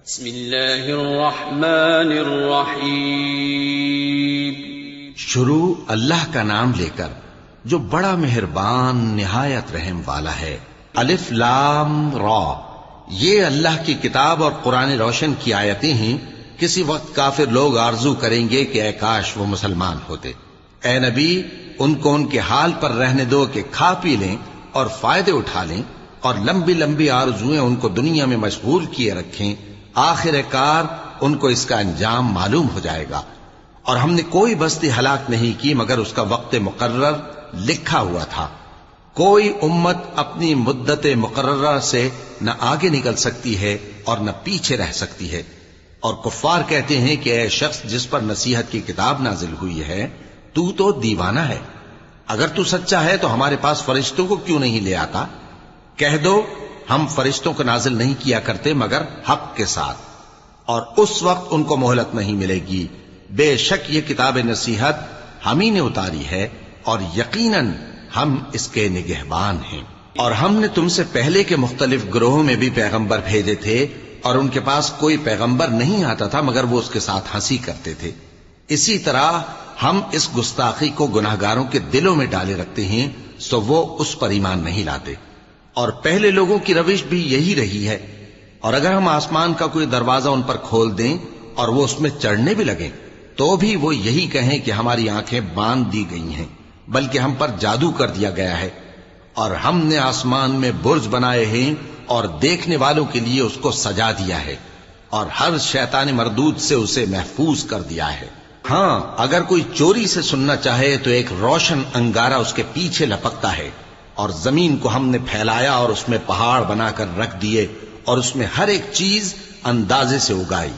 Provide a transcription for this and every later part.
بسم اللہ الرحمن الرحیم۔ شروع اللہ کا نام لے کر جو بڑا مہربان نہایت رحم والا ہے۔ الف لام را، یہ اللہ کی کتاب اور قرآن روشن کی آیتیں ہیں۔ کسی وقت کافر لوگ آرزو کریں گے کہ اے کاش وہ مسلمان ہوتے۔ اے نبی، ان کو ان کے حال پر رہنے دو کہ کھا پی لیں اور فائدے اٹھا لیں، اور لمبی لمبی آرزویں ان کو دنیا میں مشغول کیے رکھیں۔ آخر کار ان کو اس کا انجام معلوم ہو جائے گا۔ اور ہم نے کوئی بستی ہلاک نہیں کی مگر اس کا وقت مقرر لکھا ہوا تھا۔ کوئی امت اپنی مدت مقررہ سے نہ آگے نکل سکتی ہے اور نہ پیچھے رہ سکتی ہے۔ اور کفار کہتے ہیں کہ اے شخص جس پر نصیحت کی کتاب نازل ہوئی ہے، تو دیوانہ ہے۔ اگر تو سچا ہے تو ہمارے پاس فرشتوں کو کیوں نہیں لے آتا؟ کہہ دو ہم فرشتوں کو نازل نہیں کیا کرتے مگر حق کے ساتھ، اور اس وقت ان کو مہلت نہیں ملے گی۔ بے شک یہ کتاب نصیحت ہم ہی نے اتاری ہے، اور یقیناً ہم اس کے نگہبان ہیں۔ اور ہم نے تم سے پہلے کے مختلف گروہوں میں بھی پیغمبر بھیجے تھے، اور ان کے پاس کوئی پیغمبر نہیں آتا تھا مگر وہ اس کے ساتھ ہنسی کرتے تھے۔ اسی طرح ہم اس گستاخی کو گناہگاروں کے دلوں میں ڈالے رکھتے ہیں، سو وہ اس پر ایمان نہیں لاتے۔ اور پہلے لوگوں کی روش بھی یہی رہی ہے۔ اور اگر ہم آسمان کا کوئی دروازہ ان پر کھول دیں اور وہ اس میں چڑھنے بھی لگیں تو بھی وہ یہی کہیں کہ ہماری آنکھیں باندھ دی گئی ہیں، بلکہ ہم پر جادو کر دیا گیا ہے۔ اور ہم نے آسمان میں برج بنائے ہیں اور دیکھنے والوں کے لیے اس کو سجا دیا ہے، اور ہر شیطان مردود سے اسے محفوظ کر دیا ہے۔ ہاں، اگر کوئی چوری سے سننا چاہے تو ایک روشن انگارہ اس کے پیچھے لپکتا ہے۔ اور زمین کو ہم نے پھیلایا اور اس میں پہاڑ بنا کر رکھ دیے، اور اس میں ہر ایک چیز اندازے سے اگائی۔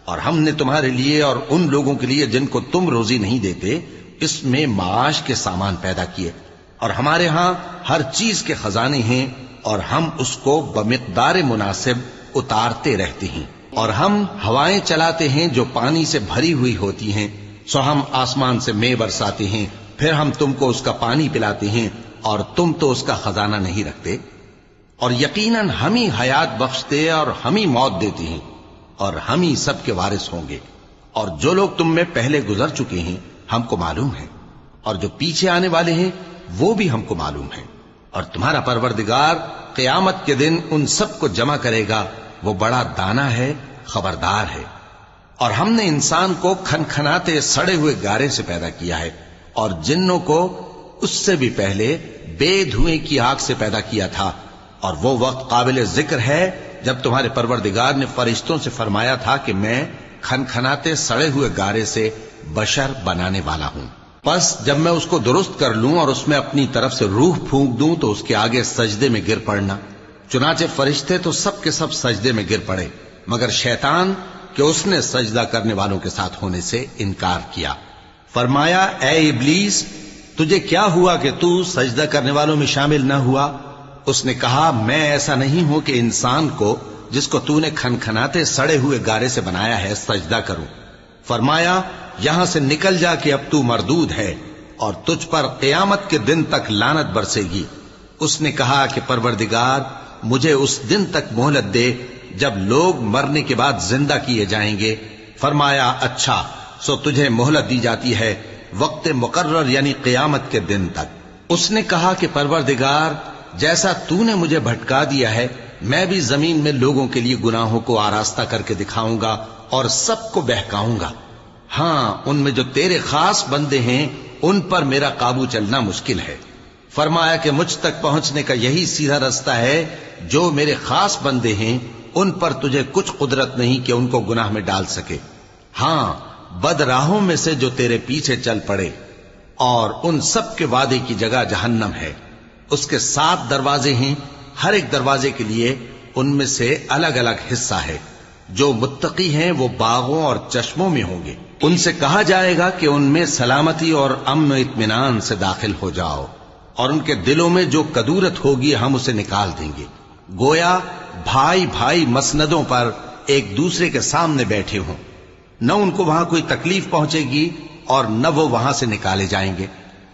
اور ہم نے تمہارے لیے اور ان لوگوں کے لیے جن کو تم روزی نہیں دیتے اس میں معاش کے سامان پیدا کیے، اور ہمارے ہاں ہر چیز کے خزانے ہیں، اور ہم اس کو بمقدار مناسب اتارتے رہتے ہیں۔ اور ہم ہوائیں چلاتے ہیں جو پانی سے بھری ہوئی ہوتی ہیں، سو ہم آسمان سے مے برساتے ہیں، پھر ہم تم کو اس کا پانی پلاتے ہیں، اور تم تو اس کا خزانہ نہیں رکھتے۔ اور یقیناً ہم ہی حیات بخشتے اور ہم ہی موت دیتے ہیں، اور ہم ہی سب کے وارث ہوں گے۔ اور جو لوگ تم میں پہلے گزر چکے ہیں ہم کو معلوم ہے، اور جو پیچھے آنے والے ہیں وہ بھی ہم کو معلوم ہے۔ اور تمہارا پروردگار قیامت کے دن ان سب کو جمع کرے گا، وہ بڑا دانا ہے، خبردار ہے۔ اور ہم نے انسان کو کھنکھناتے سڑے ہوئے گارے سے پیدا کیا ہے، اور جنوں کو اس سے بھی پہلے بے دھوئیں کی آگ سے پیدا کیا تھا۔ اور وہ وقت قابل ذکر ہے جب تمہارے پروردگار نے فرشتوں سے فرمایا تھا کہ میں کھنکھناتے سڑے ہوئے گارے سے بشر بنانے والا ہوں، پس جب میں اس کو درست کر لوں اور اس میں اپنی طرف سے روح پھونک دوں تو اس کے آگے سجدے میں گر پڑنا۔ چنانچہ فرشتے تو سب کے سب سجدے میں گر پڑے مگر شیطان کہ اس نے سجدہ کرنے والوں کے ساتھ ہونے سے انکار کیا۔ فرمایا اے ابلیس، تجھے کیا ہوا کہ تو سجدہ کرنے والوں میں شامل نہ ہوا؟ اس نے کہا میں ایسا نہیں ہوں کہ انسان کو جس کو تو نے کھنکھناتے سڑے ہوئے گارے سے بنایا ہے سجدہ کروں۔ فرمایا یہاں سے نکل جا کہ اب تو مردود ہے، اور تجھ پر قیامت کے دن تک لعنت برسے گی۔ اس نے کہا کہ پروردگار مجھے اس دن تک مہلت دے جب لوگ مرنے کے بعد زندہ کیے جائیں گے۔ فرمایا اچھا، سو تجھے مہلت دی جاتی ہے وقت مقرر یعنی قیامت کے دن تک۔ اس نے کہا کہ پروردگار جیسا تو نے مجھے بھٹکا دیا ہے میں بھی زمین میں لوگوں کے لیے گناہوں کو آراستہ کر کے دکھاؤں گا اور سب کو بہکاؤں گا۔ ہاں، ان میں جو تیرے خاص بندے ہیں ان پر میرا قابو چلنا مشکل ہے۔ فرمایا کہ مجھ تک پہنچنے کا یہی سیدھا رستہ ہے، جو میرے خاص بندے ہیں ان پر تجھے کچھ قدرت نہیں کہ ان کو گناہ میں ڈال سکے۔ ہاں، بد راہوں میں سے جو تیرے پیچھے چل پڑے، اور ان سب کے وعدے کی جگہ جہنم ہے۔ اس کے 7 دروازے ہیں، ہر ایک دروازے کے لیے ان میں سے الگ الگ حصہ ہے۔ جو متقی ہیں وہ باغوں اور چشموں میں ہوں گے۔ ان سے کہا جائے گا کہ ان میں سلامتی اور امن و اطمینان سے داخل ہو جاؤ، اور ان کے دلوں میں جو کدورت ہوگی ہم اسے نکال دیں گے، گویا بھائی بھائی مسندوں پر ایک دوسرے کے سامنے بیٹھے ہوں۔ نہ ان کو وہاں کوئی تکلیف پہنچے گی اور نہ وہ وہاں سے نکالے جائیں گے۔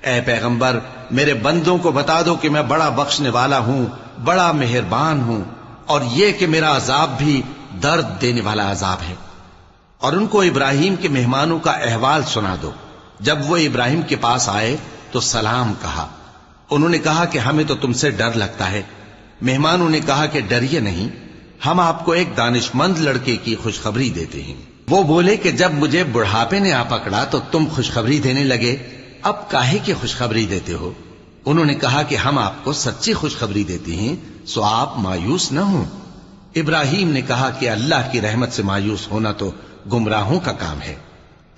اے پیغمبر میرے بندوں کو بتا دو کہ میں بڑا بخشنے والا ہوں، بڑا مہربان ہوں، اور یہ کہ میرا عذاب بھی درد دینے والا عذاب ہے۔ اور ان کو ابراہیم کے مہمانوں کا احوال سنا دو۔ جب وہ ابراہیم کے پاس آئے تو سلام کہا۔ انہوں نے کہا کہ ہمیں تو تم سے ڈر لگتا ہے۔ مہمانوں نے کہا کہ ڈریے نہیں، ہم آپ کو ایک دانشمند لڑکے کی خوشخبری دیتے ہیں۔ وہ بولے کہ جب مجھے بڑھاپے نے آ پکڑا تو تم خوشخبری دینے لگے، اب کاہے کی خوشخبری دیتے ہو؟ انہوں نے کہا کہ ہم آپ کو سچی خوشخبری دیتے ہیں، سو آپ مایوس نہ ہوں۔ ابراہیم نے کہا کہ اللہ کی رحمت سے مایوس ہونا تو گمراہوں کا کام ہے۔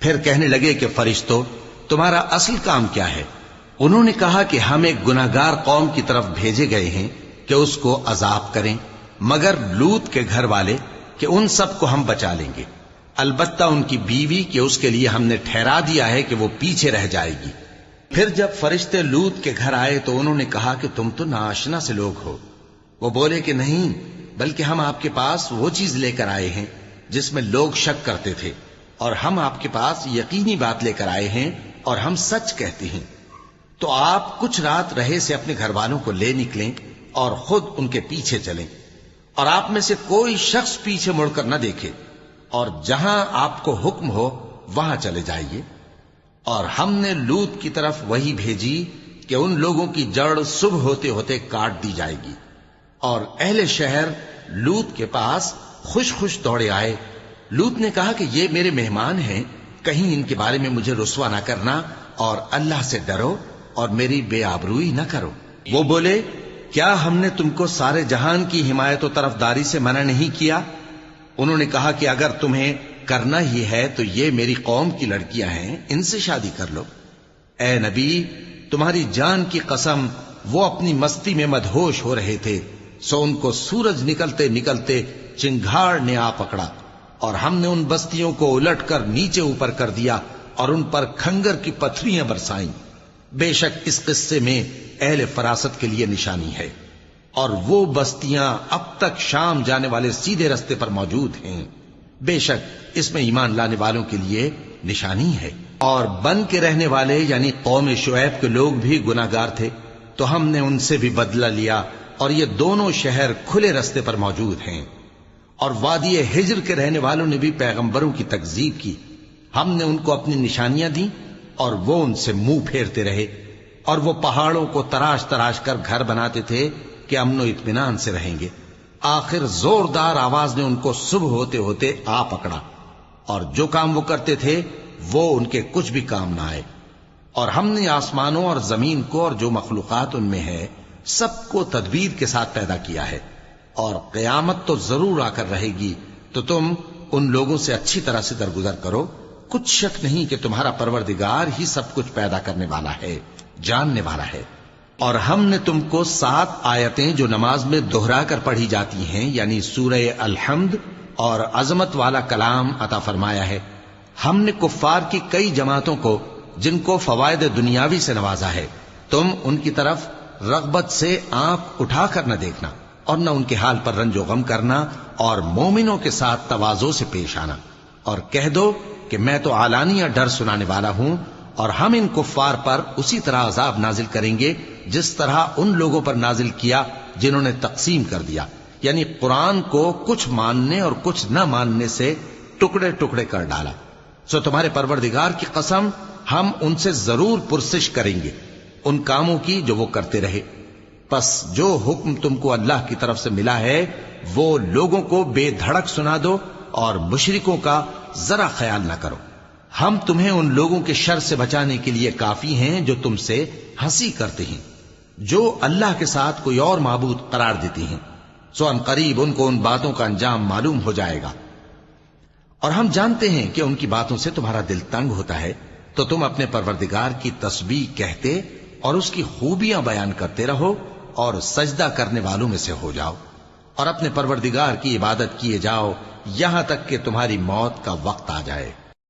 پھر کہنے لگے کہ فرشتوں، تمہارا اصل کام کیا ہے؟ انہوں نے کہا کہ ہم ایک گناہگار قوم کی طرف بھیجے گئے ہیں کہ اس کو عذاب کریں، مگر لوط کے گھر والے کہ ان سب کو ہم بچا لیں گے، البتہ ان کی بیوی کہ اس کے لیے ہم نے ٹھہرا دیا ہے کہ وہ پیچھے رہ جائے گی۔ پھر جب فرشتے لوط کے گھر آئے تو انہوں نے کہا کہ تم تو ناآشنا سے لوگ ہو۔ وہ بولے کہ نہیں، بلکہ ہم آپ کے پاس وہ چیز لے کر آئے ہیں جس میں لوگ شک کرتے تھے، اور ہم آپ کے پاس یقینی بات لے کر آئے ہیں اور ہم سچ کہتے ہیں۔ تو آپ کچھ رات رہے سے اپنے گھر والوں کو لے نکلیں اور خود ان کے پیچھے چلیں، اور آپ میں سے کوئی شخص پیچھے مڑ کر نہ دیکھے، اور جہاں آپ کو حکم ہو وہاں چلے جائیے۔ اور ہم نے لوط کی طرف وہی بھیجی کہ ان لوگوں کی جڑ صبح ہوتے ہوتے کاٹ دی جائے گی۔ اور اہل شہر لوط کے پاس خوش خوش دوڑے آئے۔ لوط نے کہا کہ یہ میرے مہمان ہیں، کہیں ان کے بارے میں مجھے رسوا نہ کرنا، اور اللہ سے ڈرو اور میری بے آبروئی نہ کرو۔ وہ بولے، کیا ہم نے تم کو سارے جہان کی حمایت و طرفداری سے منع نہیں کیا؟ انہوں نے کہا کہ اگر تمہیں کرنا ہی ہے تو یہ میری قوم کی لڑکیاں ہیں، ان سے شادی کر لو۔ اے نبی، تمہاری جان کی قسم وہ اپنی مستی میں مدہوش ہو رہے تھے، سو ان کو سورج نکلتے نکلتے چنگھاڑ نے آ پکڑا، اور ہم نے ان بستیوں کو الٹ کر نیچے اوپر کر دیا اور ان پر کھنگر کی پتھریاں برسائیں۔ بے شک اس قصے میں اہل فراست کے لیے نشانی ہے، اور وہ بستیاں اب تک شام جانے والے سیدھے رستے پر موجود ہیں۔ بے شک اس میں ایمان لانے والوں کے لیے نشانی ہے۔ اور بن کے رہنے والے یعنی قوم شعیب کے لوگ بھی گناہگار تھے، تو ہم نے ان سے بھی بدلہ لیا، اور یہ دونوں شہر کھلے رستے پر موجود ہیں۔ اور وادی ہجر کے رہنے والوں نے بھی پیغمبروں کی تکذیب کی، ہم نے ان کو اپنی نشانیاں دی اور وہ ان سے منہ پھیرتے رہے، اور وہ پہاڑوں کو تراش تراش کر گھر بناتے تھے کہ امن و اطمینان سے رہیں گے۔ آخر زوردار آواز نے ان کو صبح ہوتے ہوتے آ پکڑا، اور جو کام وہ کرتے تھے وہ ان کے کچھ بھی کام نہ آئے۔ اور ہم نے آسمانوں اور زمین کو اور جو مخلوقات ان میں ہے سب کو تدبیر کے ساتھ پیدا کیا ہے، اور قیامت تو ضرور آ کر رہے گی، تو تم ان لوگوں سے اچھی طرح سے درگزر کرو۔ کچھ شک نہیں کہ تمہارا پروردگار ہی سب کچھ پیدا کرنے والا ہے، جاننے والا ہے۔ اور ہم نے تم کو 7 آیتیں جو نماز میں دہرا کر پڑھی جاتی ہیں، یعنی سورہ الحمد اور عظمت والا کلام عطا فرمایا ہے۔ ہم نے کفار کی کئی جماعتوں کو جن کو فوائد دنیاوی سے نوازا ہے، تم ان کی طرف رغبت سے آنکھ اٹھا کر نہ دیکھنا، اور نہ ان کے حال پر رنج و غم کرنا، اور مومنوں کے ساتھ تواضع سے پیش آنا، اور کہہ دو کہ میں تو اعلانیہ ڈر سنانے والا ہوں، اور ہم ان کفار پر اسی طرح عذاب نازل کریں گے جس طرح ان لوگوں پر نازل کیا جنہوں نے تقسیم کر دیا، یعنی قرآن کو کچھ ماننے اور کچھ نہ ماننے سے ٹکڑے ٹکڑے کر ڈالا۔ سو تمہارے پروردگار کی قسم ہم ان سے ضرور پرسش کریں گے ان کاموں کی جو وہ کرتے رہے۔ پس جو حکم تم کو اللہ کی طرف سے ملا ہے وہ لوگوں کو بے دھڑک سنا دو، اور مشرکوں کا ذرا خیال نہ کرو۔ ہم تمہیں ان لوگوں کے شر سے بچانے کے لیے کافی ہیں جو تم سے ہنسی کرتے ہیں، جو اللہ کے ساتھ کوئی اور معبود قرار دیتی ہیں، سو ان قریب ان کو ان باتوں کا انجام معلوم ہو جائے گا۔ اور ہم جانتے ہیں کہ ان کی باتوں سے تمہارا دل تنگ ہوتا ہے، تو تم اپنے پروردگار کی تسبیح کہتے اور اس کی خوبیاں بیان کرتے رہو، اور سجدہ کرنے والوں میں سے ہو جاؤ، اور اپنے پروردگار کی عبادت کیے جاؤ یہاں تک کہ تمہاری موت کا وقت آ جائے۔